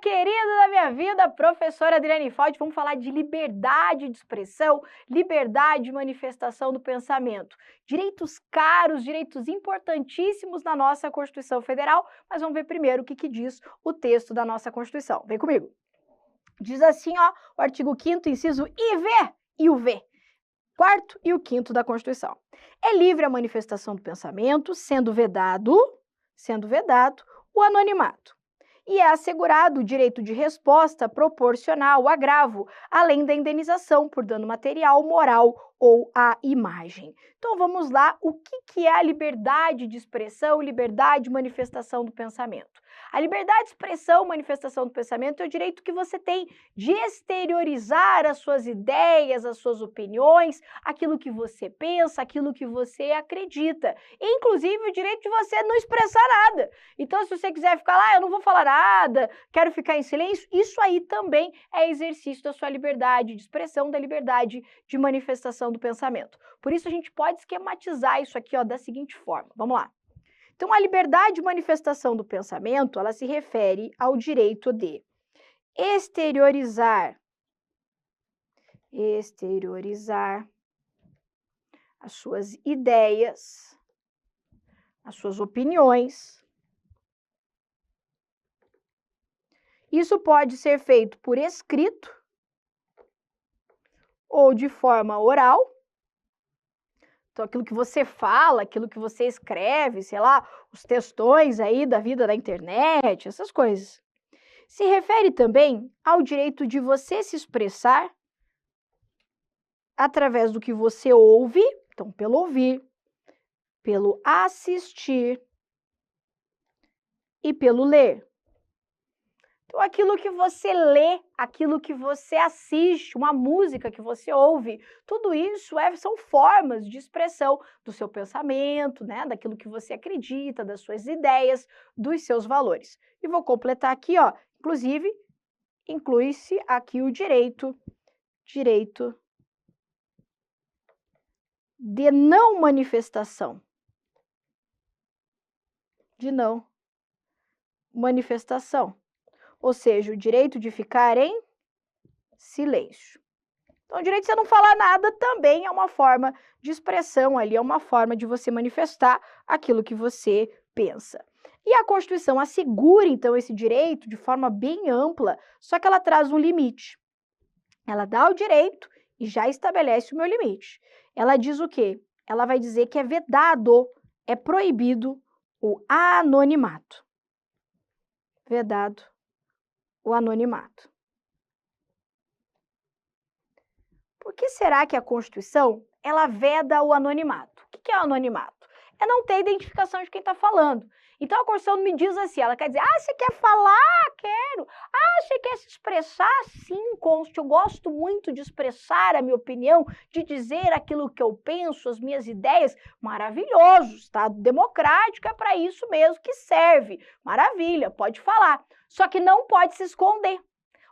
querida da minha vida, professora Adriane Falti, vamos falar de liberdade de expressão, liberdade de manifestação do pensamento. Direitos caros, direitos importantíssimos na nossa Constituição Federal, mas vamos ver primeiro o que diz o texto da nossa Constituição. Vem comigo. Diz assim, ó, o artigo 5º, inciso IV e o V. 4º e o 5º da Constituição. É livre a manifestação do pensamento, sendo vedado o anonimato. E é assegurado o direito de resposta proporcional ao agravo, além da indenização por dano material, moral ou à imagem. Então vamos lá, o que é a liberdade de expressão, liberdade de manifestação do pensamento? A liberdade de expressão, manifestação do pensamento é o direito que você tem de exteriorizar as suas ideias, as suas opiniões, aquilo que você pensa, aquilo que você acredita. E, inclusive, o direito de você não expressar nada. Então, se você quiser ficar lá, eu não vou falar nada, quero ficar em silêncio, isso aí também é exercício da sua liberdade de expressão, da liberdade de manifestação do pensamento. Por isso, a gente pode esquematizar isso aqui, ó, da seguinte forma. Vamos lá. Então, a liberdade de manifestação do pensamento, ela se refere ao direito de exteriorizar as suas ideias, as suas opiniões. Isso pode ser feito por escrito ou de forma oral. Então, aquilo que você fala, aquilo que você escreve, sei lá, os textões aí da vida da internet, essas coisas. Se refere também ao direito de você se expressar através do que você ouve, então pelo ouvir, pelo assistir e pelo ler. Então, aquilo que você lê, aquilo que você assiste, uma música que você ouve, tudo isso são formas de expressão do seu pensamento, né? Daquilo que você acredita, das suas ideias, dos seus valores. E vou completar aqui, ó, inclusive, inclui-se aqui o direito de não manifestação. Ou seja, o direito de ficar em silêncio. Então, o direito de você não falar nada também é uma forma de expressão ali, é uma forma de você manifestar aquilo que você pensa. E a Constituição assegura, então, esse direito de forma bem ampla, só que ela traz um limite. Ela dá o direito e já estabelece o meu limite. Ela diz o quê? Ela vai dizer que é vedado, é proibido o anonimato. Vedado o anonimato. Por que será que a Constituição, ela veda o anonimato? O que é o anonimato? É não ter identificação de quem está falando. Então, a Constituição me diz assim, ela quer dizer, você quer falar? Quero. Você quer se expressar? Sim, Constituição, eu gosto muito de expressar a minha opinião, de dizer aquilo que eu penso, as minhas ideias. Maravilhoso, Estado democrático é para isso mesmo que serve. Maravilha, pode falar. Só que não pode se esconder.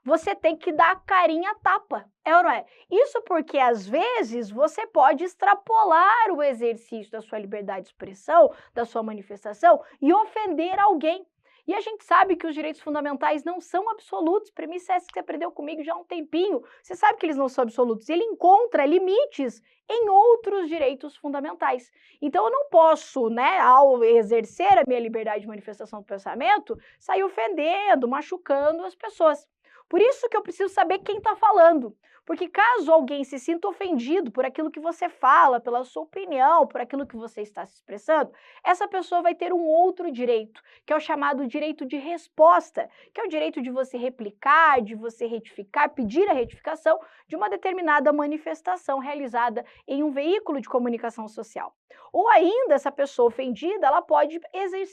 Você tem que dar a carinha a tapa, é ou não é? Isso porque, às vezes, você pode extrapolar o exercício da sua liberdade de expressão, da sua manifestação e ofender alguém. E a gente sabe que os direitos fundamentais não são absolutos. Premissa essa que você aprendeu comigo já há um tempinho. Você sabe que eles não são absolutos. Ele encontra limites em outros direitos fundamentais. Então, eu não posso, né, ao exercer a minha liberdade de manifestação do pensamento, sair ofendendo, machucando as pessoas. Por isso que eu preciso saber quem está falando. Porque caso alguém se sinta ofendido por aquilo que você fala, pela sua opinião, por aquilo que você está se expressando, essa pessoa vai ter um outro direito, que é o chamado direito de resposta, que é o direito de você replicar, de você retificar, pedir a retificação de uma determinada manifestação realizada em um veículo de comunicação social. Ou ainda, essa pessoa ofendida, ela pode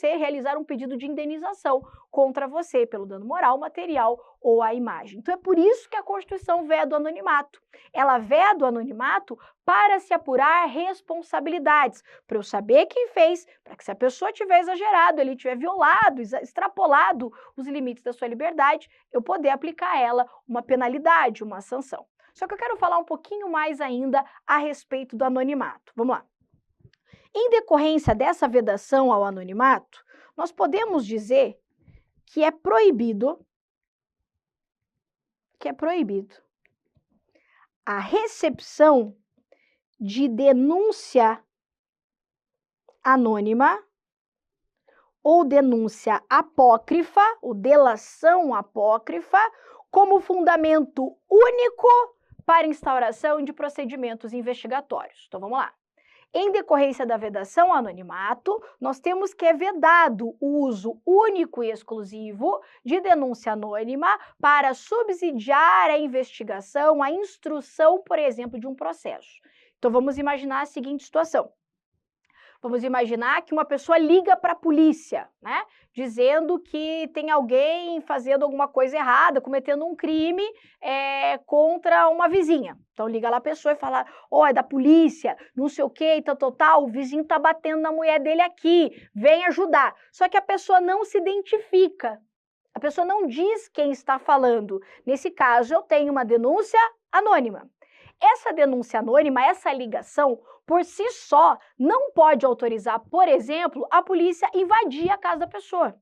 realizar um pedido de indenização contra você pelo dano moral, material ou à imagem. Então, é por isso que a Constituição veda o anonimato. Ela veda o anonimato para se apurar responsabilidades, para eu saber quem fez, para que se a pessoa tiver exagerado, ele tiver violado, extrapolado os limites da sua liberdade, eu poder aplicar a ela uma penalidade, uma sanção. Só que eu quero falar um pouquinho mais ainda a respeito do anonimato. Vamos lá. Em decorrência dessa vedação ao anonimato, nós podemos dizer que é proibido que é proibido? A recepção de denúncia anônima ou denúncia apócrifa, ou delação apócrifa, como fundamento único para instauração de procedimentos investigatórios. Então, vamos lá. Em decorrência da vedação ao anonimato, nós temos que é vedado o uso único e exclusivo de denúncia anônima para subsidiar a investigação, a instrução, por exemplo, de um processo. Então, vamos imaginar a seguinte situação. Vamos imaginar que uma pessoa liga para a polícia, né? Dizendo que tem alguém fazendo alguma coisa errada, cometendo um crime contra uma vizinha. Então liga lá a pessoa e fala, é da polícia, não sei o que, tal, o vizinho tá batendo na mulher dele aqui, vem ajudar. Só que a pessoa não se identifica, a pessoa não diz quem está falando. Nesse caso, eu tenho uma denúncia anônima. Essa denúncia anônima, essa ligação, por si só, não pode autorizar, por exemplo, a polícia invadir a casa da pessoa.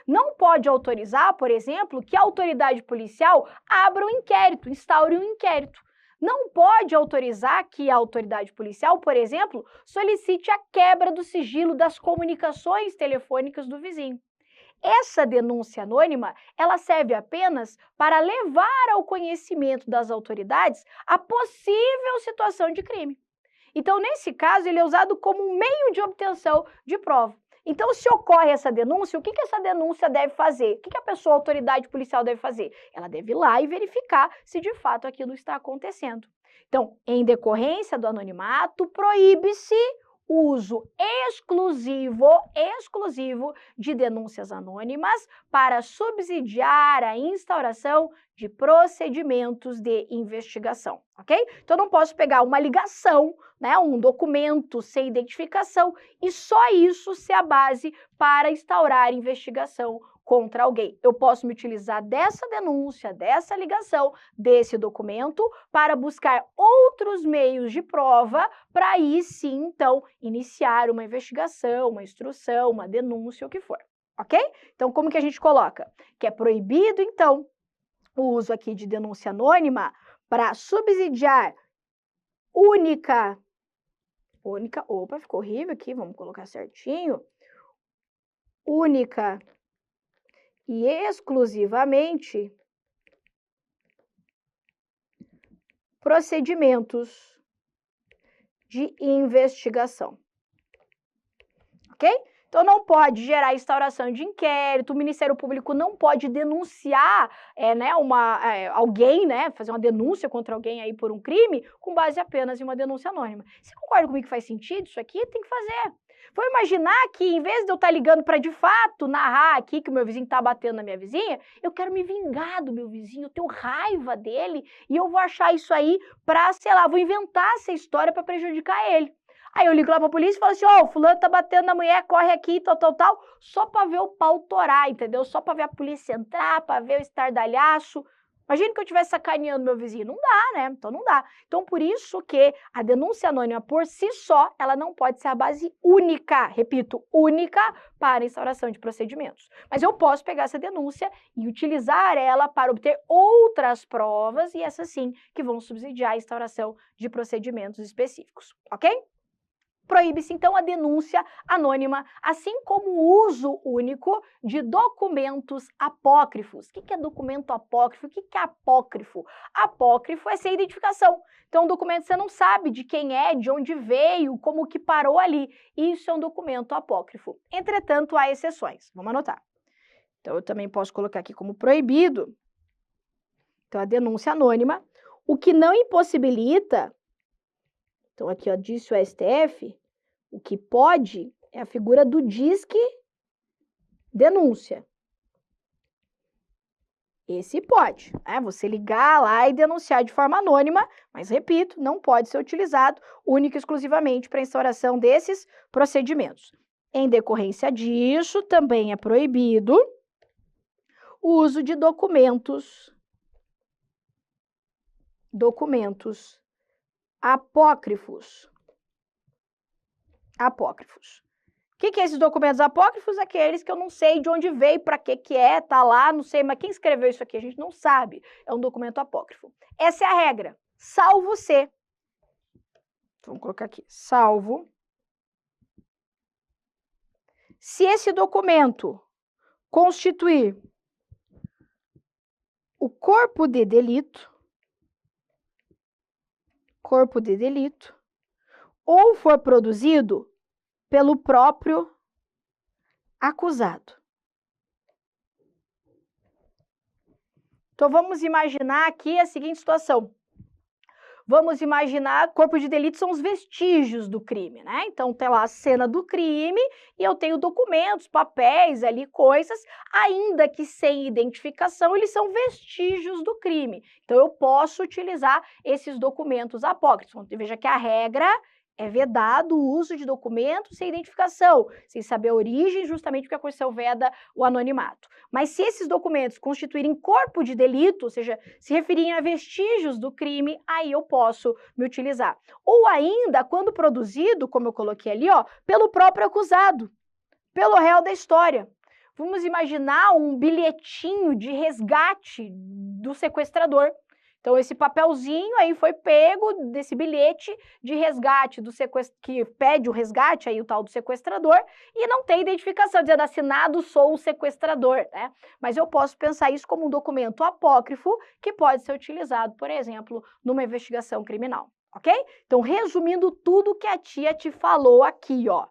Não pode autorizar, por exemplo, que a autoridade policial abra um inquérito, instaure um inquérito. Não pode autorizar que a autoridade policial, por exemplo, solicite a quebra do sigilo das comunicações telefônicas do vizinho. Essa denúncia anônima, ela serve apenas para levar ao conhecimento das autoridades a possível situação de crime. Então, nesse caso, ele é usado como um meio de obtenção de prova. Então, se ocorre essa denúncia, o que essa denúncia deve fazer? O que a pessoa, a autoridade policial deve fazer? Ela deve ir lá e verificar se de fato aquilo está acontecendo. Então, em decorrência do anonimato, proíbe-se o uso exclusivo de denúncias anônimas para subsidiar a instauração de procedimentos de investigação, ok? Então, eu não posso pegar uma ligação, né, um documento sem identificação e só isso ser a base para instaurar investigação contra alguém. Eu posso me utilizar dessa denúncia, dessa ligação, desse documento, para buscar outros meios de prova, para aí sim, então, iniciar uma investigação, uma instrução, uma denúncia, o que for, ok? Então, como que a gente coloca? Que é proibido, então, o uso aqui de denúncia anônima para subsidiar opa, ficou horrível aqui, vamos colocar certinho, única e exclusivamente procedimentos de investigação, ok? Então, não pode gerar instauração de inquérito, o Ministério Público não pode denunciar alguém, né, fazer uma denúncia contra alguém aí por um crime com base apenas em uma denúncia anônima. Você concorda comigo que faz sentido isso aqui? Tem que fazer. Vou imaginar que, em vez de eu estar ligando para, de fato, narrar aqui que o meu vizinho está batendo na minha vizinha, eu quero me vingar do meu vizinho, eu tenho raiva dele e eu vou achar isso aí para, sei lá, vou inventar essa história para prejudicar ele. Aí eu ligo lá pra polícia e falo assim, o fulano tá batendo na mulher, corre aqui, tal, só pra ver o pau torar, entendeu? Só pra ver a polícia entrar, pra ver o estardalhaço. Imagina que eu estivesse sacaneando meu vizinho. Não dá, né? Então não dá. Então por isso que a denúncia anônima por si só, ela não pode ser a base única, repito, única para a instauração de procedimentos. Mas eu posso pegar essa denúncia e utilizar ela para obter outras provas e essas sim que vão subsidiar a instauração de procedimentos específicos, ok? Proíbe-se, então, a denúncia anônima, assim como o uso único de documentos apócrifos. O que é documento apócrifo? O que é apócrifo? Apócrifo é sem identificação. Então, um documento você não sabe de quem é, de onde veio, como que parou ali. Isso é um documento apócrifo. Entretanto, há exceções. Vamos anotar. Então, eu também posso colocar aqui como proibido. Então, a denúncia anônima, o que não impossibilita. Então, aqui, ó, disse o STF, o que pode é a figura do disque denúncia. Esse pode, né? Você ligar lá e denunciar de forma anônima, mas, repito, não pode ser utilizado única e exclusivamente para a instauração desses procedimentos. Em decorrência disso, também é proibido o uso de documentos apócrifos. que é esses documentos apócrifos? Aqueles que eu não sei de onde veio, para que é, tá lá, não sei, mas quem escreveu isso aqui a gente não sabe. É um documento apócrifo. Essa é a regra. Salvo se. Vamos colocar aqui. Salvo se esse documento constituir o corpo de delito, ou for produzido pelo próprio acusado. Então, vamos imaginar aqui a seguinte situação. Vamos imaginar, corpo de delito são os vestígios do crime, né? Então, tem lá a cena do crime e eu tenho documentos, papéis ali, coisas, ainda que sem identificação, eles são vestígios do crime. Então, eu posso utilizar esses documentos apócrifos. Veja que a regra é vedado o uso de documentos sem identificação, sem saber a origem, justamente porque a Constituição veda o anonimato. Mas se esses documentos constituírem corpo de delito, ou seja, se referirem a vestígios do crime, aí eu posso me utilizar. Ou ainda, quando produzido, como eu coloquei ali, ó, pelo próprio acusado, pelo réu da história. Vamos imaginar um bilhetinho de resgate do sequestrador. Então, esse papelzinho aí foi pego desse bilhete de resgate do que pede o resgate, aí o tal do sequestrador, e não tem identificação, dizendo assinado sou o sequestrador, né? Mas eu posso pensar isso como um documento apócrifo que pode ser utilizado, por exemplo, numa investigação criminal, ok? Então, resumindo tudo que a tia te falou aqui, ó.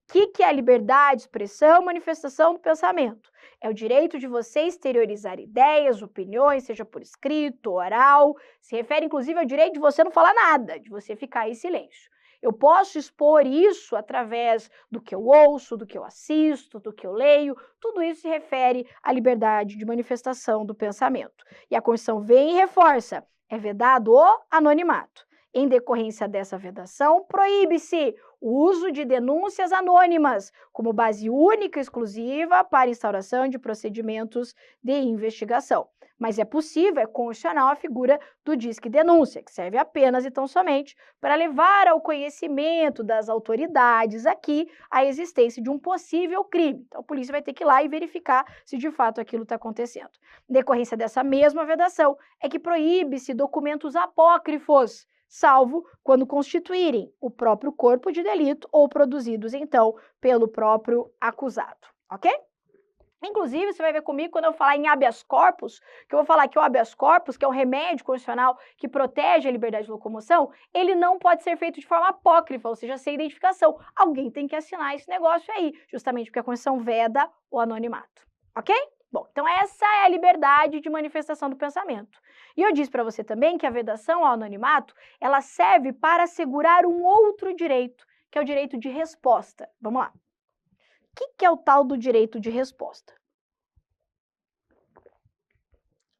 O que é a liberdade de expressão, manifestação do pensamento? É o direito de você exteriorizar ideias, opiniões, seja por escrito, oral, se refere inclusive ao direito de você não falar nada, de você ficar em silêncio. Eu posso expor isso através do que eu ouço, do que eu assisto, do que eu leio, tudo isso se refere à liberdade de manifestação do pensamento. E a Constituição vem e reforça, é vedado o anonimato. Em decorrência dessa vedação, proíbe-se o uso de denúncias anônimas como base única e exclusiva para instauração de procedimentos de investigação. Mas é possível, é constitucional a figura do disque denúncia, que serve apenas e tão somente para levar ao conhecimento das autoridades aqui a existência de um possível crime. Então, a polícia vai ter que ir lá e verificar se de fato aquilo está acontecendo. Em decorrência dessa mesma vedação, é que proíbe-se documentos apócrifos, salvo quando constituírem o próprio corpo de delito ou produzidos, então, pelo próprio acusado, ok? Inclusive, você vai ver comigo quando eu falar em habeas corpus, que eu vou falar que o habeas corpus, que é um remédio constitucional que protege a liberdade de locomoção, ele não pode ser feito de forma apócrifa, ou seja, sem identificação. Alguém tem que assinar esse negócio aí, justamente porque a Constituição veda o anonimato, ok? Bom, então essa é a liberdade de manifestação do pensamento. E eu disse para você também que a vedação ao anonimato, ela serve para assegurar um outro direito, que é o direito de resposta. Vamos lá. O que é o tal do direito de resposta?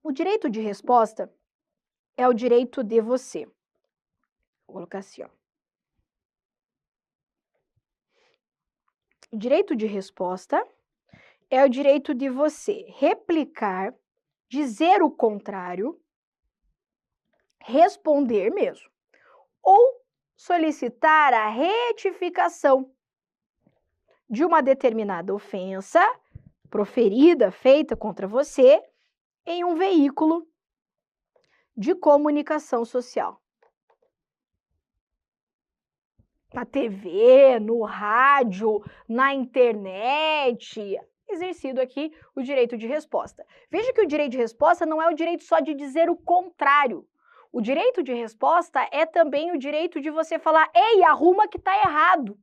O direito de resposta é o direito de você. Vou colocar assim, ó. O direito de resposta é o direito de você replicar, dizer o contrário, responder mesmo, ou solicitar a retificação de uma determinada ofensa proferida, feita contra você, em um veículo de comunicação social. Na TV, no rádio, na internet, exercido aqui o direito de resposta. Veja que o direito de resposta não é o direito só de dizer o contrário. O direito de resposta é também o direito de você falar, ei, arruma que tá errado.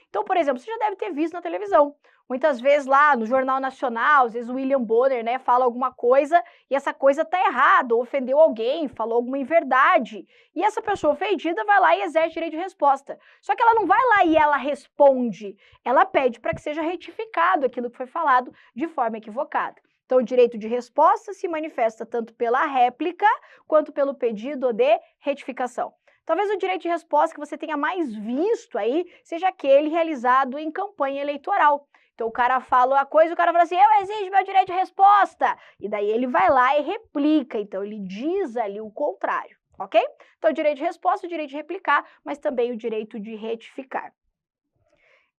Então, por exemplo, você já deve ter visto na televisão, muitas vezes lá no Jornal Nacional, às vezes o William Bonner, né, fala alguma coisa e essa coisa tá errada, ou ofendeu alguém, falou alguma inverdade, e essa pessoa ofendida vai lá e exerce direito de resposta. Só que ela não vai lá e ela responde, ela pede para que seja retificado aquilo que foi falado de forma equivocada. Então, o direito de resposta se manifesta tanto pela réplica quanto pelo pedido de retificação. Talvez o direito de resposta que você tenha mais visto aí seja aquele realizado em campanha eleitoral. Então, o cara fala uma coisa, o cara fala assim, eu exijo meu direito de resposta. E daí ele vai lá e replica, então ele diz ali o contrário, ok? Então, o direito de resposta, o direito de replicar, mas também o direito de retificar.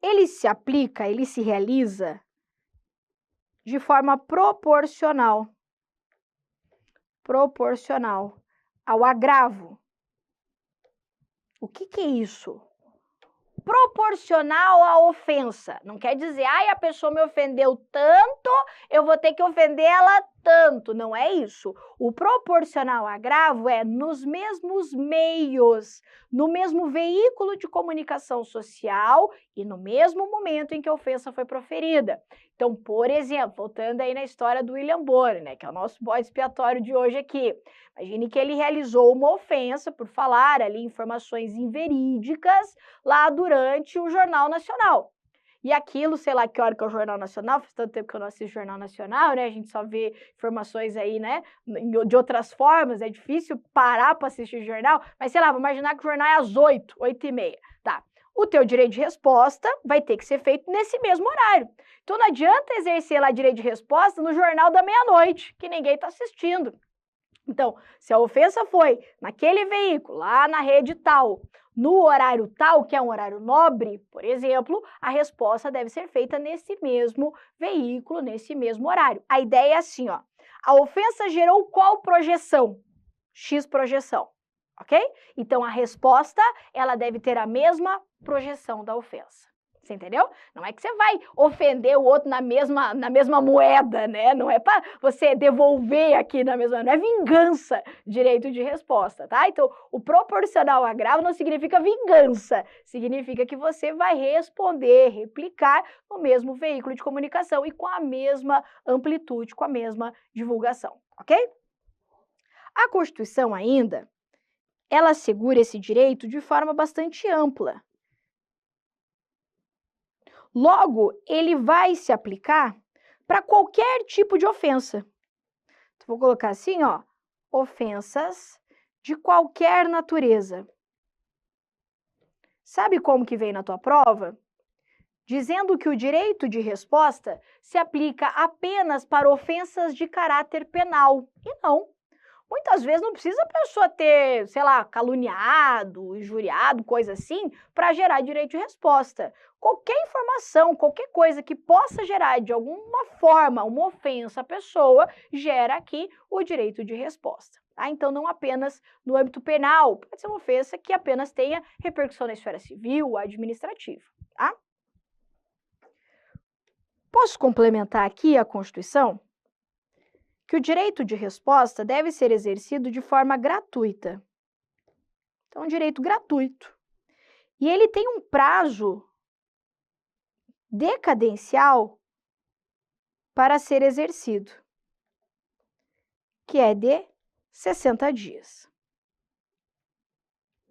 ele se aplica, ele se realiza de forma proporcional ao agravo. O que é isso? Proporcional à ofensa. Não quer dizer, a pessoa me ofendeu tanto, eu vou ter que ofender ela tanto. Não é isso. O proporcional ao agravo é nos mesmos meios, no mesmo veículo de comunicação social e no mesmo momento em que a ofensa foi proferida. Então, por exemplo, voltando aí na história do William Bonner, né, que é o nosso bode expiatório de hoje aqui. Imagine que ele realizou uma ofensa por falar ali informações inverídicas lá durante o Jornal Nacional. E aquilo, sei lá que hora que é o Jornal Nacional, faz tanto tempo que eu não assisto Jornal Nacional, né? A gente só vê informações aí, né, de outras formas, é difícil parar para assistir o jornal, mas sei lá, vou imaginar que o jornal é às 8h30, tá? O teu direito de resposta vai ter que ser feito nesse mesmo horário. Então não adianta exercer lá direito de resposta no jornal da meia-noite, que ninguém está assistindo. Então, se a ofensa foi naquele veículo, lá na rede tal, no horário tal, que é um horário nobre, por exemplo, a resposta deve ser feita nesse mesmo veículo, nesse mesmo horário. A ideia é assim, ó, a ofensa gerou qual projeção? X projeção, ok? Então, a resposta, ela deve ter a mesma projeção da ofensa. Você entendeu? Não é que você vai ofender o outro na mesma moeda, né? Não é para você devolver aqui na mesma, não é vingança, direito de resposta, tá? Então, o proporcional ao agravo não significa vingança, significa que você vai responder, replicar no mesmo veículo de comunicação e com a mesma amplitude, com a mesma divulgação, ok? A Constituição ainda, ela assegura esse direito de forma bastante ampla. Logo, ele vai se aplicar para qualquer tipo de ofensa. Então, vou colocar assim, ó, ofensas de qualquer natureza. Sabe como que vem na tua prova? Dizendo que o direito de resposta se aplica apenas para ofensas de caráter penal. E não. Muitas vezes não precisa a pessoa ter, sei lá, caluniado, injuriado, coisa assim, para gerar direito de resposta. Qualquer informação, qualquer coisa que possa gerar de alguma forma uma ofensa à pessoa, gera aqui o direito de resposta. Tá? Então, não apenas no âmbito penal, pode ser uma ofensa que apenas tenha repercussão na esfera civil ou administrativa. Tá? Posso complementar aqui a Constituição? Que o direito de resposta deve ser exercido de forma gratuita. Então, é um direito gratuito. E ele tem um prazo decadencial para ser exercido, que é de 60 dias.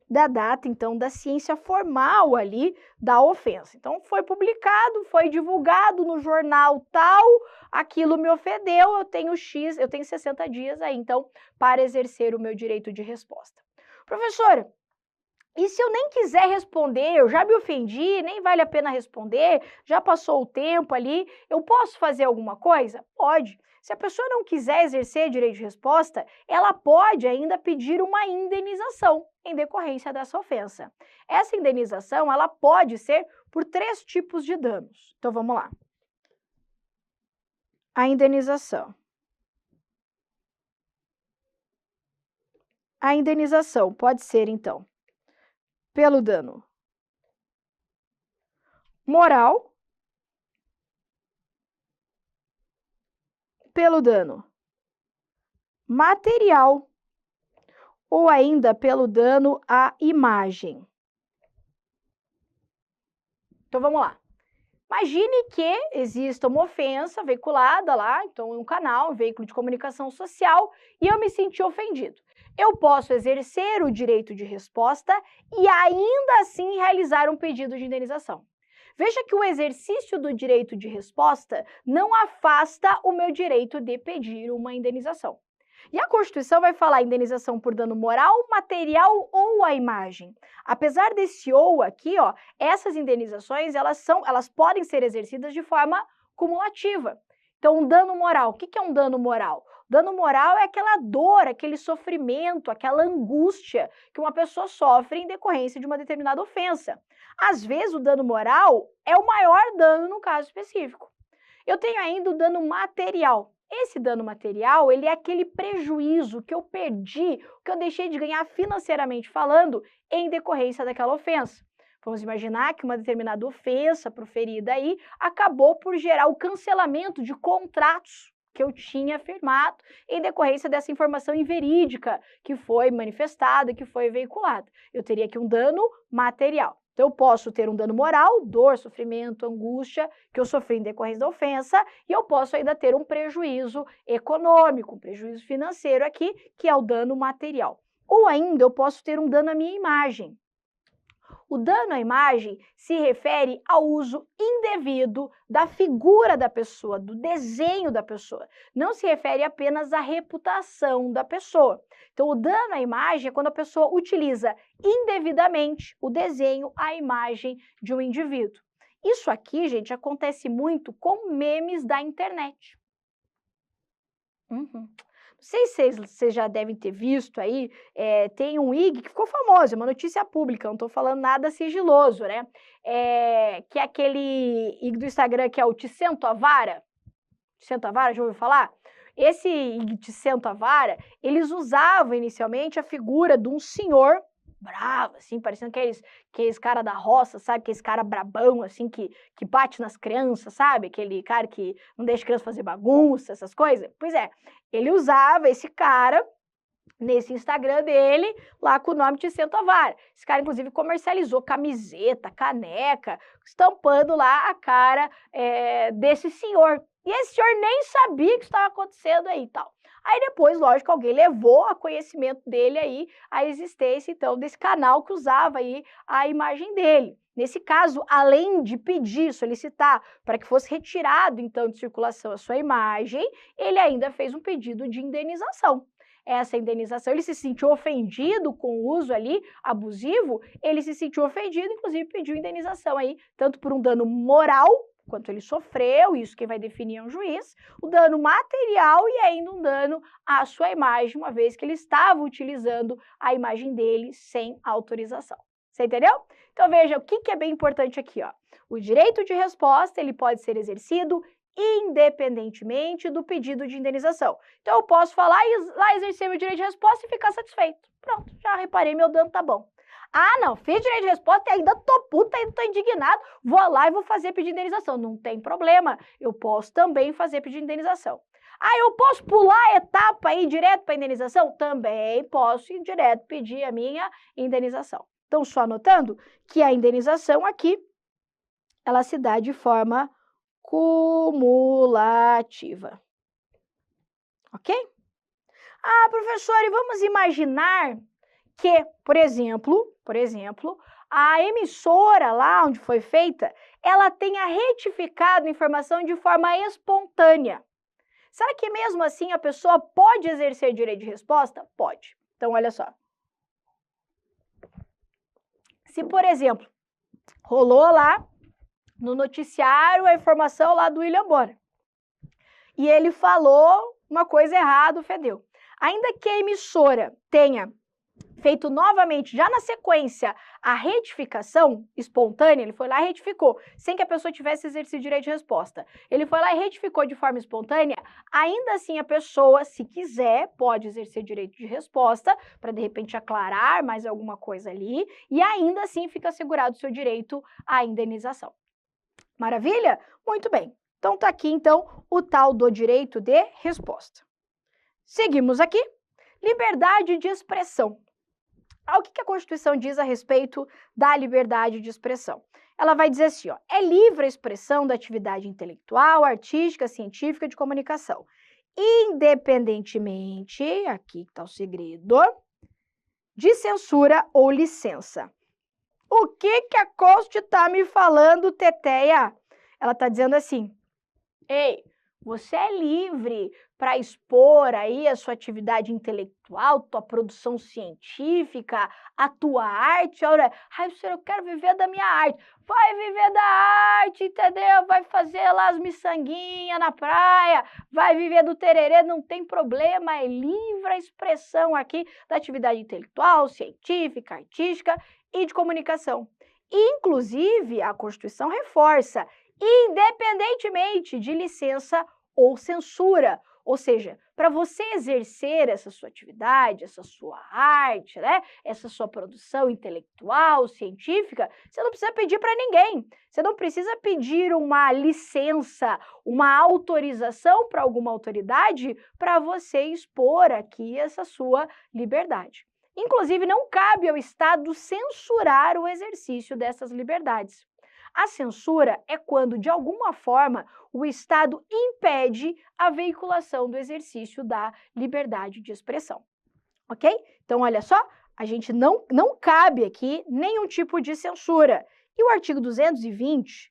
Da data, então, da ciência formal ali da ofensa. Então, foi publicado, foi divulgado no jornal tal, aquilo me ofendeu, eu tenho 60 dias aí, então, para exercer o meu direito de resposta. Professora, e se eu nem quiser responder, eu já me ofendi, nem vale a pena responder, já passou o tempo ali, eu posso fazer alguma coisa? Pode. Se a pessoa não quiser exercer direito de resposta, ela pode ainda pedir uma indenização em decorrência dessa ofensa. Essa indenização, ela pode ser por 3 tipos de danos. Então, vamos lá. A indenização. A indenização pode ser, então, pelo dano moral, pelo dano material ou ainda pelo dano à imagem. Então, vamos lá. Imagine que exista uma ofensa veiculada lá, então, em um canal, um veículo de comunicação social, e eu me senti ofendido. Eu posso exercer o direito de resposta e ainda assim realizar um pedido de indenização. Veja que o exercício do direito de resposta não afasta o meu direito de pedir uma indenização. E a Constituição vai falar indenização por dano moral, material ou à imagem. Apesar desse ou aqui, ó, essas indenizações, elas podem ser exercidas de forma cumulativa. Então, um dano moral, o que é um dano moral? Dano moral é aquela dor, aquele sofrimento, aquela angústia que uma pessoa sofre em decorrência de uma determinada ofensa. Às vezes, o dano moral é o maior dano no caso específico. Eu tenho ainda o dano material. Esse dano material, ele é aquele prejuízo que eu perdi, que eu deixei de ganhar financeiramente falando em decorrência daquela ofensa. Vamos imaginar que uma determinada ofensa proferida aí acabou por gerar o cancelamento de contratos que eu tinha firmado em decorrência dessa informação inverídica que foi manifestada, que foi veiculada. Eu teria aqui um dano material. Então, eu posso ter um dano moral, dor, sofrimento, angústia, que eu sofri em decorrência da ofensa, e eu posso ainda ter um prejuízo econômico, um prejuízo financeiro aqui, que é o dano material. Ou ainda eu posso ter um dano à minha imagem. O dano à imagem se refere ao uso indevido da figura da pessoa, do desenho da pessoa. Não se refere apenas à reputação da pessoa. Então, o dano à imagem é quando a pessoa utiliza indevidamente o desenho, a imagem de um indivíduo. Isso aqui, gente, acontece muito com memes da internet. Não sei se vocês já devem ter visto aí, tem um IG que ficou famoso, é uma notícia pública, não estou falando nada sigiloso, né? Que é aquele IG do Instagram que é o Te Sento a Vara. Te Sento a Vara, já ouviu falar? Esse IG Te Sento a Vara, eles usavam inicialmente a figura de um senhor bravo, assim, parecendo aqueles cara da roça, sabe? Aqueles cara brabão, assim, que bate nas crianças, sabe? Aquele cara que não deixa criança fazer bagunça, essas coisas. Pois é, ele usava esse cara nesse Instagram dele, lá com o nome Te Sento a Vara. Esse cara, inclusive, comercializou camiseta, caneca, estampando lá a cara desse senhor. E esse senhor nem sabia o que estava acontecendo aí e tal. Aí depois, lógico, alguém levou a conhecimento dele aí a existência, então, desse canal que usava aí a imagem dele. Nesse caso, além de pedir, solicitar para que fosse retirado, então, de circulação a sua imagem, ele ainda fez um pedido de indenização. Essa indenização, ele se sentiu ofendido com o uso ali abusivo, ele se sentiu ofendido, inclusive pediu indenização aí, tanto por um dano moral, quanto ele sofreu, isso quem vai definir é um juiz, o dano material e ainda um dano à sua imagem, uma vez que ele estava utilizando a imagem dele sem autorização. Você entendeu? Então veja, o que é bem importante aqui, ó. O direito de resposta, ele pode ser exercido independentemente do pedido de indenização. Então eu posso falar e lá exercer meu direito de resposta e ficar satisfeito. Pronto, já reparei, meu dano tá bom. Ah, não, fiz direito de resposta e ainda tô puta, ainda tô indignado, vou lá e vou fazer pedido de indenização. Não tem problema, eu posso também fazer pedido de indenização. Ah, eu posso pular a etapa e ir direto para indenização? Também posso ir direto pedir a minha indenização. Então, só anotando que a indenização aqui, ela se dá de forma cumulativa. Ok? Ah, professor, e vamos imaginar que, por exemplo, a emissora lá onde foi feita, ela tenha retificado a informação de forma espontânea. Será que mesmo assim a pessoa pode exercer direito de resposta? Pode. Então, olha só. Se, por exemplo, rolou lá no noticiário a informação lá do William Bonner e ele falou uma coisa errada, ofendeu. Ainda que a emissora tenha feito novamente, já na sequência, a retificação espontânea, ele foi lá e retificou, sem que a pessoa tivesse exercido direito de resposta. Ele foi lá e retificou de forma espontânea, ainda assim a pessoa, se quiser, pode exercer direito de resposta, para de repente aclarar mais alguma coisa ali, e ainda assim fica assegurado o seu direito à indenização. Maravilha? Muito bem. Então tá aqui, então, o tal do direito de resposta. Seguimos aqui. Liberdade de expressão. O que a Constituição diz a respeito da liberdade de expressão? Ela vai dizer assim, ó, é livre a expressão da atividade intelectual, artística, científica, de comunicação, independentemente, aqui está o segredo, de censura ou licença. O que a Constituição está me falando, Teteia? Ela está dizendo assim, ei, você é livre para expor aí a sua atividade intelectual, tua produção científica, a tua arte. Ai, professor, eu quero viver da minha arte. Vai viver da arte, entendeu? Vai fazer lá as miçanguinhas na praia, vai viver do tererê, não tem problema, é livre a expressão aqui da atividade intelectual, científica, artística e de comunicação. Inclusive, a Constituição reforça, independentemente de licença ou censura. Ou seja, para você exercer essa sua atividade, essa sua arte, né, essa sua produção intelectual, científica, você não precisa pedir para ninguém. Você não precisa pedir uma licença, uma autorização para alguma autoridade para você expor aqui essa sua liberdade. Inclusive, não cabe ao Estado censurar o exercício dessas liberdades. A censura é quando, de alguma forma, o Estado impede a veiculação do exercício da liberdade de expressão. Ok? Então, olha só, a gente não cabe aqui nenhum tipo de censura. E o artigo 220,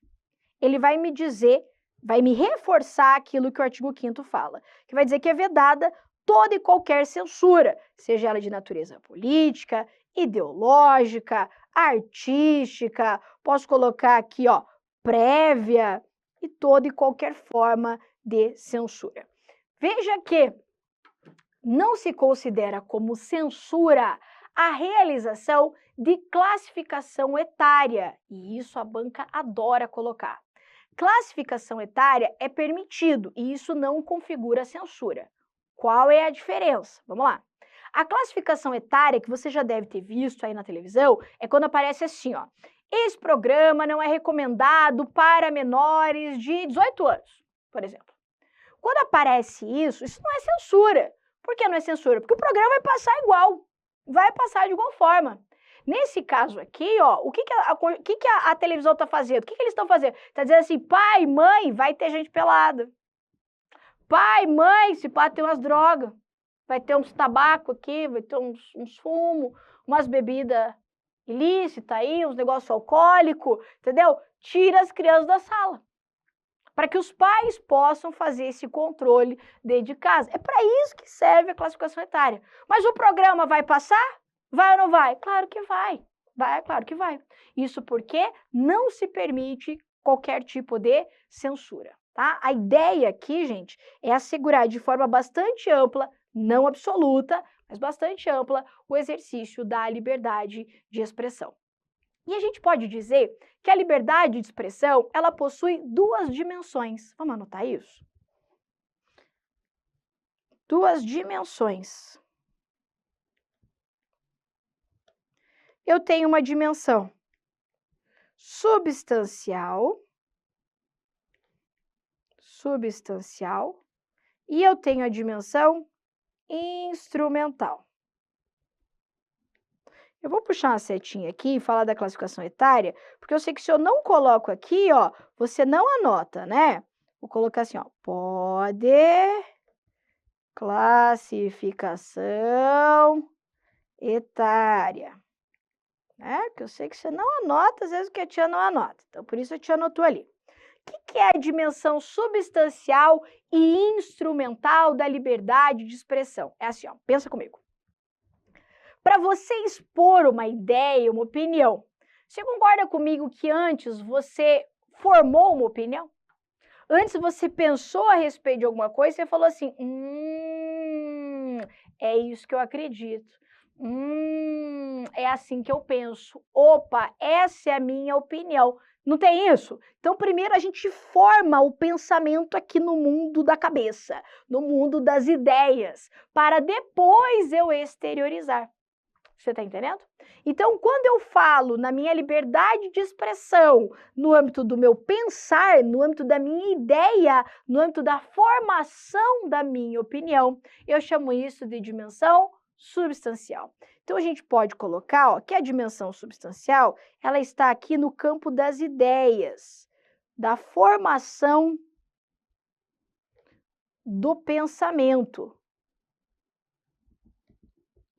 ele vai me dizer, vai me reforçar aquilo que o artigo 5º fala, que vai dizer que é vedada toda e qualquer censura, seja ela de natureza política, ideológica, artística, posso colocar aqui, ó, prévia e toda e qualquer forma de censura. Veja que não se considera como censura a realização de classificação etária, e isso a banca adora colocar. Classificação etária é permitido e isso não configura censura. Qual é a diferença? Vamos lá. A classificação etária, que você já deve ter visto aí na televisão, é quando aparece assim, ó. Esse programa não é recomendado para menores de 18 anos, por exemplo. Quando aparece isso não é censura. Por que não é censura? Porque o programa vai passar igual, vai passar de igual forma. Nesse caso aqui, ó, o que a televisão está fazendo? O que eles estão fazendo? Está dizendo assim, pai, mãe, vai ter gente pelada. Pai, mãe, se pá, tem umas drogas, vai ter uns tabaco aqui, vai ter uns fumos, umas bebidas ilícitas aí, uns negócios alcoólicos, entendeu? Tira as crianças da sala, para que os pais possam fazer esse controle dentro de casa. É para isso que serve a classificação etária. Mas o programa vai passar? Vai ou não vai? Claro que vai. Vai, claro que vai. Isso porque não se permite qualquer tipo de censura. Tá? A ideia aqui, gente, é assegurar de forma bastante ampla, não absoluta, mas bastante ampla, o exercício da liberdade de expressão. E a gente pode dizer que a liberdade de expressão, ela possui duas dimensões. Vamos anotar isso? Duas dimensões. Eu tenho uma dimensão substancial, e eu tenho a dimensão instrumental. Eu vou puxar uma setinha aqui e falar da classificação etária, porque eu sei que se eu não coloco aqui, ó, você não anota, né? Vou colocar assim, ó, pode classificação etária, né? Porque eu sei que você não anota, às vezes que a tia não anota, então por isso a tia anotou ali. O que é a dimensão substancial e instrumental da liberdade de expressão? É assim, ó, pensa comigo. Para você expor uma ideia, uma opinião, você concorda comigo que antes você formou uma opinião? Antes você pensou a respeito de alguma coisa e você falou assim, é isso que eu acredito. É assim que eu penso. Opa, essa é a minha opinião. Não tem isso? Então, primeiro a gente forma o pensamento aqui no mundo da cabeça, no mundo das ideias, para depois eu exteriorizar. Você está entendendo? Então, quando eu falo na minha liberdade de expressão, no âmbito do meu pensar, no âmbito da minha ideia, no âmbito da formação da minha opinião, eu chamo isso de dimensão substancial. Então, a gente pode colocar, ó, que a dimensão substancial, ela está aqui no campo das ideias, da formação do pensamento.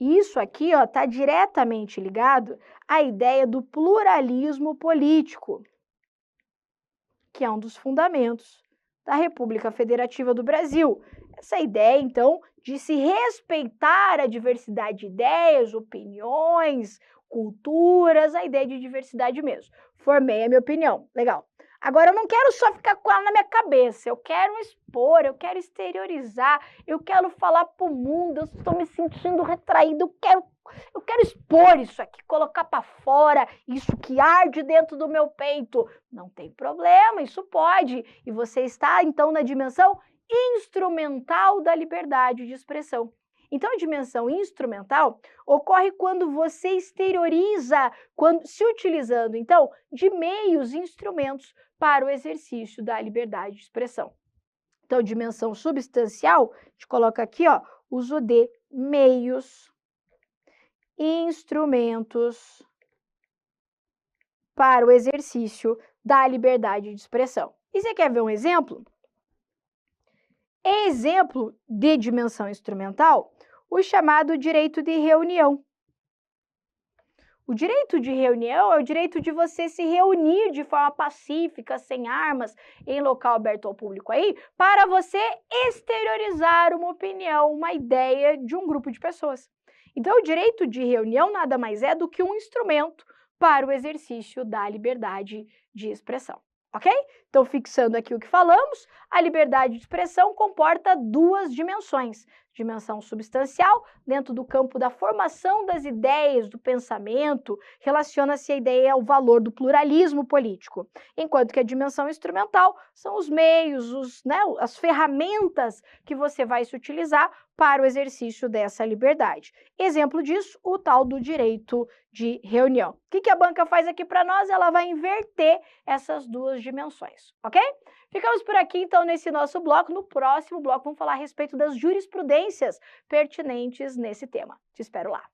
Isso aqui está diretamente ligado à ideia do pluralismo político, que é um dos fundamentos da República Federativa do Brasil. Essa ideia, então, de se respeitar a diversidade de ideias, opiniões, culturas, a ideia de diversidade mesmo. Formei a minha opinião. Legal. Agora, eu não quero só ficar com ela na minha cabeça, eu quero expor, eu quero exteriorizar, eu quero falar para o mundo, eu estou me sentindo retraído, eu quero expor isso aqui, colocar para fora, isso que arde dentro do meu peito. Não tem problema, isso pode. E você está, então, na dimensão instrumental da liberdade de expressão. Então, a dimensão instrumental ocorre quando você exterioriza, se utilizando, então, de meios e instrumentos para o exercício da liberdade de expressão. Então, dimensão substancial, a gente coloca aqui, ó, uso de meios e instrumentos para o exercício da liberdade de expressão. E você quer ver um exemplo? Exemplo de dimensão instrumental, o chamado direito de reunião. O direito de reunião é o direito de você se reunir de forma pacífica, sem armas, em local aberto ao público aí, para você exteriorizar uma opinião, uma ideia de um grupo de pessoas. Então, o direito de reunião nada mais é do que um instrumento para o exercício da liberdade de expressão, ok? Então, fixando aqui o que falamos, a liberdade de expressão comporta duas dimensões. Dimensão substancial, dentro do campo da formação das ideias, do pensamento, relaciona-se a ideia ao valor do pluralismo político, enquanto que a dimensão instrumental são os meios, as ferramentas que você vai se utilizar para o exercício dessa liberdade. Exemplo disso, o tal do direito de reunião. O que a banca faz aqui para nós? Ela vai inverter essas duas dimensões, ok? Ficamos por aqui, então, nesse nosso bloco. No próximo bloco, vamos falar a respeito das jurisprudências pertinentes nesse tema. Te espero lá.